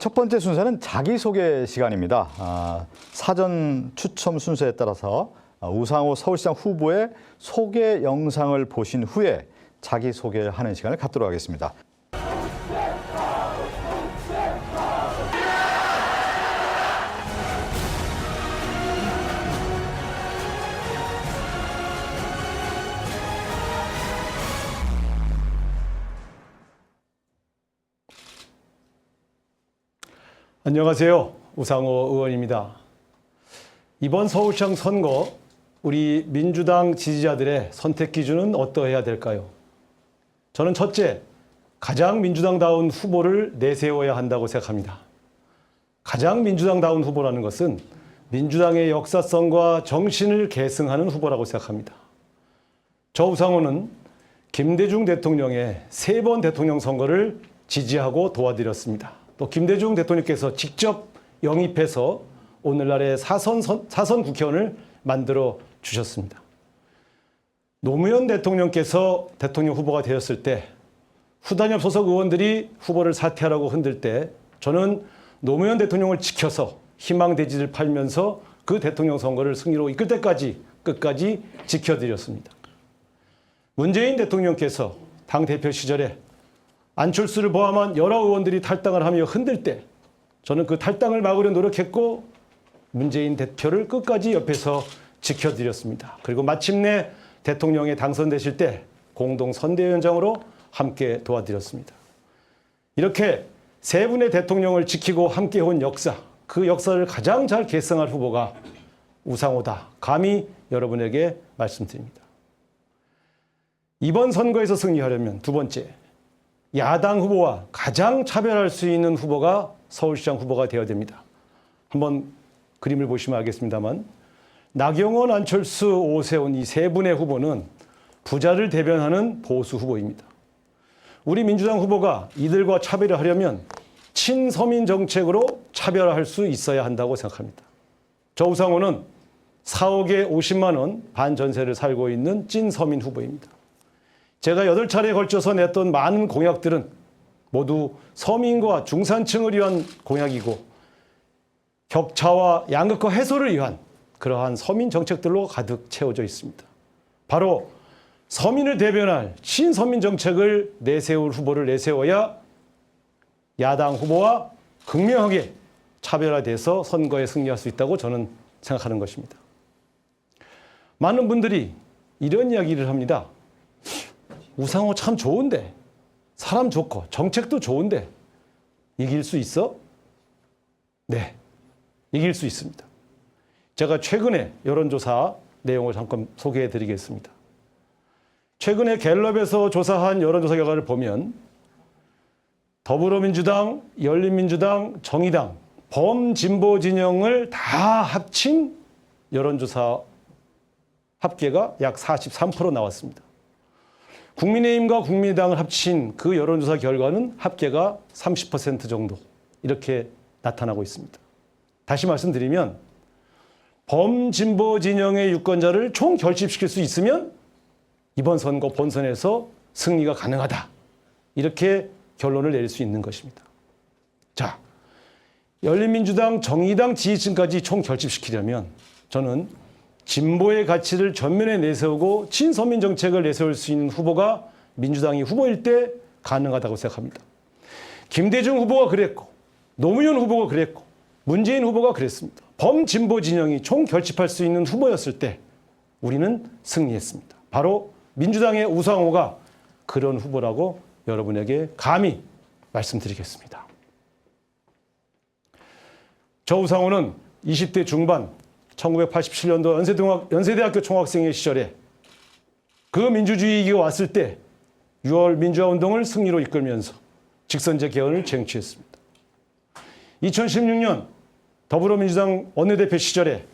첫 번째 순서는 자기소개 시간입니다. 사전 추첨 순서에 따라서 우상호 서울시장 후보의 소개 영상을 보신 후에 자기소개하는 시간을 갖도록 하겠습니다. 안녕하세요. 우상호 의원입니다. 이번 서울시장 선거 우리 민주당 지지자들의 선택 기준은 어떠해야 될까요? 저는 첫째, 가장 민주당다운 후보를 내세워야 한다고 생각합니다. 가장 민주당다운 후보라는 것은 민주당의 역사성과 정신을 계승하는 후보라고 생각합니다. 저 우상호는 김대중 대통령의 3번 대통령 선거를 지지하고 도와드렸습니다. 또 김대중 대통령께서 직접 영입해서 오늘날의 사선 국회의원을 만들어 주셨습니다. 노무현 대통령께서 대통령 후보가 되었을 때 후단협 소속 의원들이 후보를 사퇴하라고 흔들 때 저는 노무현 대통령을 지켜서 희망대지를 팔면서 그 대통령 선거를 승리로 이끌 때까지 끝까지 지켜드렸습니다. 문재인 대통령께서 당대표 시절에 안철수를 포함한 여러 의원들이 탈당을 하며 흔들 때 저는 그 탈당을 막으려 노력했고 문재인 대표를 끝까지 옆에서 지켜드렸습니다. 그리고 마침내 대통령에 당선되실 때 공동 선대위원장으로 함께 도와드렸습니다. 이렇게 세 분의 대통령을 지키고 함께 온 역사, 그 역사를 가장 잘 계승할 후보가 우상호다. 감히 여러분에게 말씀드립니다. 이번 선거에서 승리하려면 두 번째, 야당 후보와 가장 차별할 수 있는 후보가 서울시장 후보가 되어야 됩니다. 한번 그림을 보시면 알겠습니다만 나경원, 안철수, 오세훈 이 세 분의 후보는 부자를 대변하는 보수 후보입니다. 우리 민주당 후보가 이들과 차별을 하려면 친서민 정책으로 차별화할 수 있어야 한다고 생각합니다. 저 우상호는 4억에 50만 원 반전세를 살고 있는 찐서민 후보입니다. 제가 8차례에 걸쳐서 냈던 많은 공약들은 모두 서민과 중산층을 위한 공약이고 격차와 양극화 해소를 위한 그러한 서민 정책들로 가득 채워져 있습니다. 바로 서민을 대변할 친서민 정책을 내세울 후보를 내세워야 야당 후보와 극명하게 차별화돼서 선거에 승리할 수 있다고 저는 생각하는 것입니다. 많은 분들이 이런 이야기를 합니다. 우상호 참 좋은데, 사람 좋고 정책도 좋은데 이길 수 있어? 네, 이길 수 있습니다. 제가 최근에 여론조사 내용을 잠깐 소개해 드리겠습니다. 최근에 갤럽에서 조사한 여론조사 결과를 보면 더불어민주당, 열린민주당, 정의당, 범진보 진영을 다 합친 여론조사 합계가 약 43% 나왔습니다. 국민의힘과 국민의당을 합친 그 여론조사 결과는 합계가 30% 정도 이렇게 나타나고 있습니다. 다시 말씀드리면 범진보 진영의 유권자를 총결집시킬 수 있으면 이번 선거 본선에서 승리가 가능하다. 이렇게 결론을 내릴 수 있는 것입니다. 자, 열린민주당, 정의당 지지층까지 총결집시키려면 저는 진보의 가치를 전면에 내세우고 친서민 정책을 내세울 수 있는 후보가 민주당이 후보일 때 가능하다고 생각합니다. 김대중 후보가 그랬고 노무현 후보가 그랬고 문재인 후보가 그랬습니다. 범진보 진영이 총결집할 수 있는 후보였을 때 우리는 승리했습니다. 바로 민주당의 우상호가 그런 후보라고 여러분에게 감히 말씀드리겠습니다. 저 우상호는 20대 중반 1987년도 연세대학교 총학생회 시절에 그 민주주의 위기가 왔을 때 6월 민주화운동을 승리로 이끌면서 직선제 개헌을 쟁취했습니다. 2016년 더불어민주당 원내대표 시절에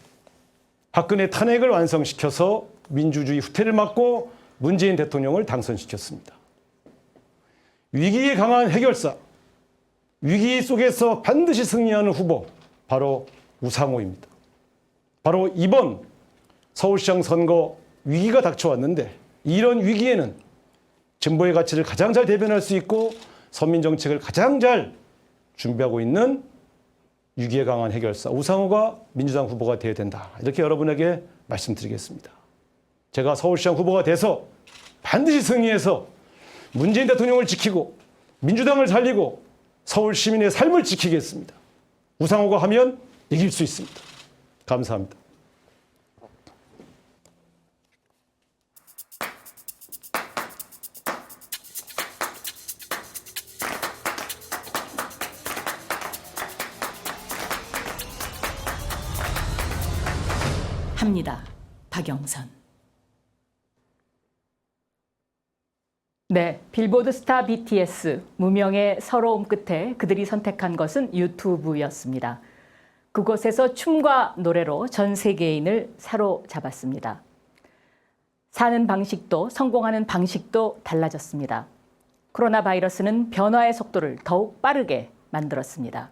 박근혜 탄핵을 완성시켜서 민주주의 후퇴를 막고 문재인 대통령을 당선시켰습니다. 위기에 강한 해결사, 위기 속에서 반드시 승리하는 후보, 바로 우상호입니다. 바로 이번 서울시장 선거 위기가 닥쳐왔는데 이런 위기에는 진보의 가치를 가장 잘 대변할 수 있고 서민 정책을 가장 잘 준비하고 있는 위기에 강한 해결사 우상호가 민주당 후보가 되어야 된다. 이렇게 여러분에게 말씀드리겠습니다. 제가 서울시장 후보가 돼서 반드시 승리해서 문재인 대통령을 지키고 민주당을 살리고 서울 시민의 삶을 지키겠습니다. 우상호가 하면 이길 수 있습니다. 감사합니다. 합니다. 박영선. 네, 빌보드 스타 BTS 무명의 서러움 끝에 그들이 선택한 것은 유튜브였습니다. 그곳에서 춤과 노래로 전 세계인을 사로잡았습니다. 사는 방식도 성공하는 방식도 달라졌습니다. 코로나 바이러스는 변화의 속도를 더욱 빠르게 만들었습니다.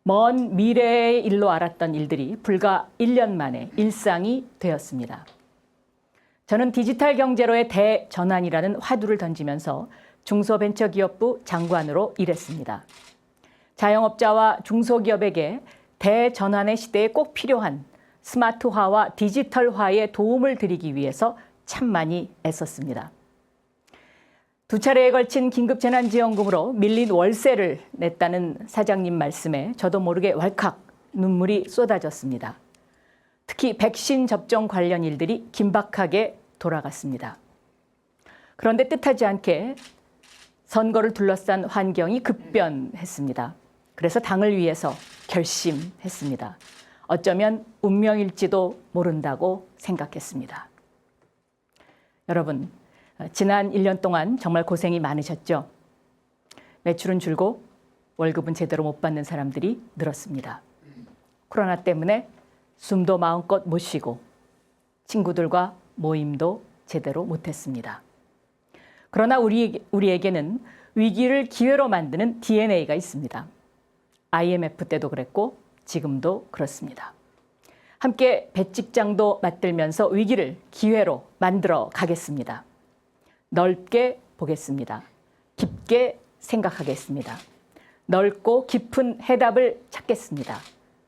먼 미래의 일로 알았던 일들이 불과 1년 만에 일상이 되었습니다. 저는 디지털 경제로의 대전환이라는 화두를 던지면서 중소벤처기업부 장관으로 일했습니다. 자영업자와 중소기업에게 대전환의 시대에 꼭 필요한 스마트화와 디지털화에 도움을 드리기 위해서 참 많이 애썼습니다. 두 차례에 걸친 긴급재난지원금으로 밀린 월세를 냈다는 사장님 말씀에 저도 모르게 왈칵 눈물이 쏟아졌습니다. 특히 백신 접종 관련 일들이 긴박하게 돌아갔습니다. 그런데 뜻하지 않게 선거를 둘러싼 환경이 급변했습니다. 그래서 당을 위해서 결심했습니다. 어쩌면 운명일지도 모른다고 생각했습니다. 여러분, 지난 1년 동안 정말 고생이 많으셨죠? 매출은 줄고 월급은 제대로 못 받는 사람들이 늘었습니다. 코로나 때문에 숨도 마음껏 못 쉬고 친구들과 모임도 제대로 못했습니다. 그러나 우리에게는 위기를 기회로 만드는 DNA가 있습니다. IMF 때도 그랬고 지금도 그렇습니다. 함께 배직장도 맞들면서 위기를 기회로 만들어 가겠습니다. 넓게 보겠습니다. 깊게 생각하겠습니다. 넓고 깊은 해답을 찾겠습니다.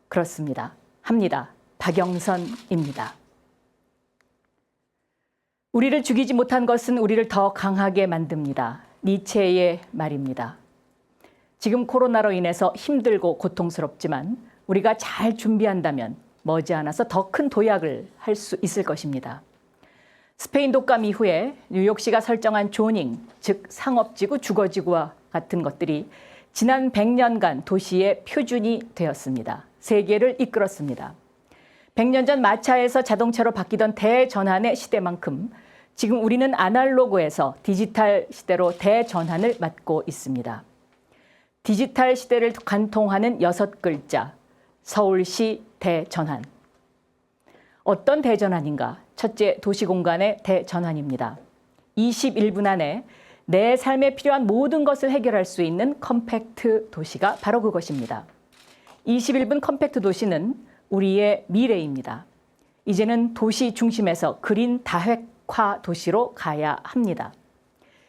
그렇습니다. 합니다. 박영선입니다. 우리를 죽이지 못한 것은 우리를 더 강하게 만듭니다. 니체의 말입니다. 지금 코로나로 인해서 힘들고 고통스럽지만 우리가 잘 준비한다면 머지않아서 더 큰 도약을 할 수 있을 것입니다. 스페인 독감 이후에 뉴욕시가 설정한 조닝, 즉 상업지구, 주거지구와 같은 것들이 지난 100년간 도시의 표준이 되었습니다. 세계를 이끌었습니다. 100년 전 마차에서 자동차로 바뀌던 대전환의 시대만큼 지금 우리는 아날로그에서 디지털 시대로 대전환을 맞고 있습니다. 디지털 시대를 관통하는 6글자, 서울시 대전환. 어떤 대전환인가? 첫째, 도시공간의 대전환입니다. 21분 안에 내 삶에 필요한 모든 것을 해결할 수 있는 컴팩트 도시가 바로 그것입니다. 21분 컴팩트 도시는 우리의 미래입니다. 이제는 도시 중심에서 그린 다획화 도시로 가야 합니다.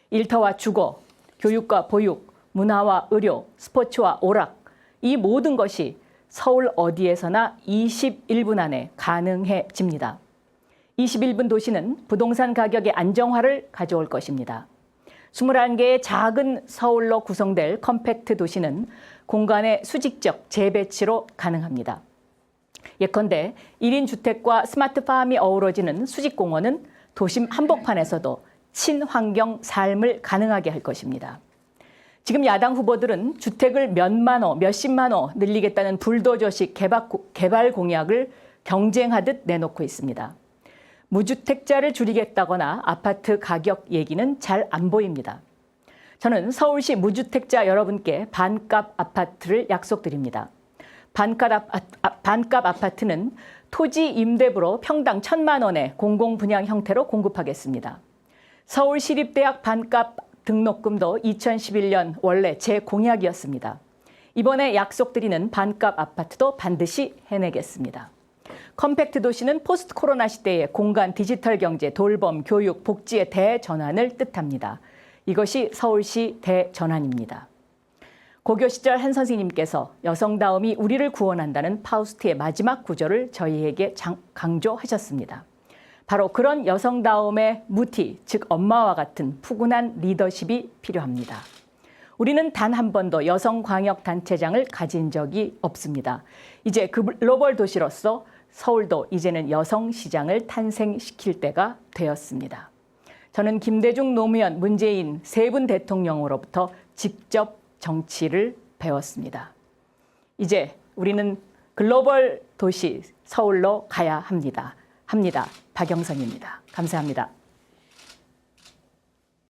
일터와 주거, 교육과 보육, 문화와 의료, 스포츠와 오락, 이 모든 것이 서울 어디에서나 21분 안에 가능해집니다. 21분 도시는 부동산 가격의 안정화를 가져올 것입니다. 21개의 작은 서울로 구성될 컴팩트 도시는 공간의 수직적 재배치로 가능합니다. 예컨대 1인 주택과 스마트팜이 어우러지는 수직공원은 도심 한복판에서도 친환경 삶을 가능하게 할 것입니다. 지금 야당 후보들은 주택을 몇만 호, 몇십만 호 늘리겠다는 불도저식 개발 공약을 경쟁하듯 내놓고 있습니다. 무주택자를 줄이겠다거나 아파트 가격 얘기는 잘 안 보입니다. 저는 서울시 무주택자 여러분께 반값 아파트를 약속드립니다. 반값 아파트는 토지 임대부로 평당 1,000만 원의 공공분양 형태로 공급하겠습니다. 서울시립대학 반값 등록금도 2011년 원래 제 공약이었습니다. 이번에 약속드리는 반값 아파트도 반드시 해내겠습니다. 컴팩트 도시는 포스트 코로나 시대의 공간, 디지털 경제, 돌봄, 교육, 복지의 대전환을 뜻합니다. 이것이 서울시 대전환입니다. 고교 시절 한 선생님께서 여성다움이 우리를 구원한다는 파우스트의 마지막 구절을 저희에게 강조하셨습니다. 바로 그런 여성다움의 무티, 즉 엄마와 같은 푸근한 리더십이 필요합니다. 우리는 단 한 번도 여성광역단체장을 가진 적이 없습니다. 이제 글로벌 도시로서 서울도 이제는 여성시장을 탄생시킬 때가 되었습니다. 저는 김대중, 노무현, 문재인 세 분 대통령으로부터 직접 정치를 배웠습니다. 이제 우리는 글로벌 도시 서울로 가야 합니다. 박영선입니다. 감사합니다.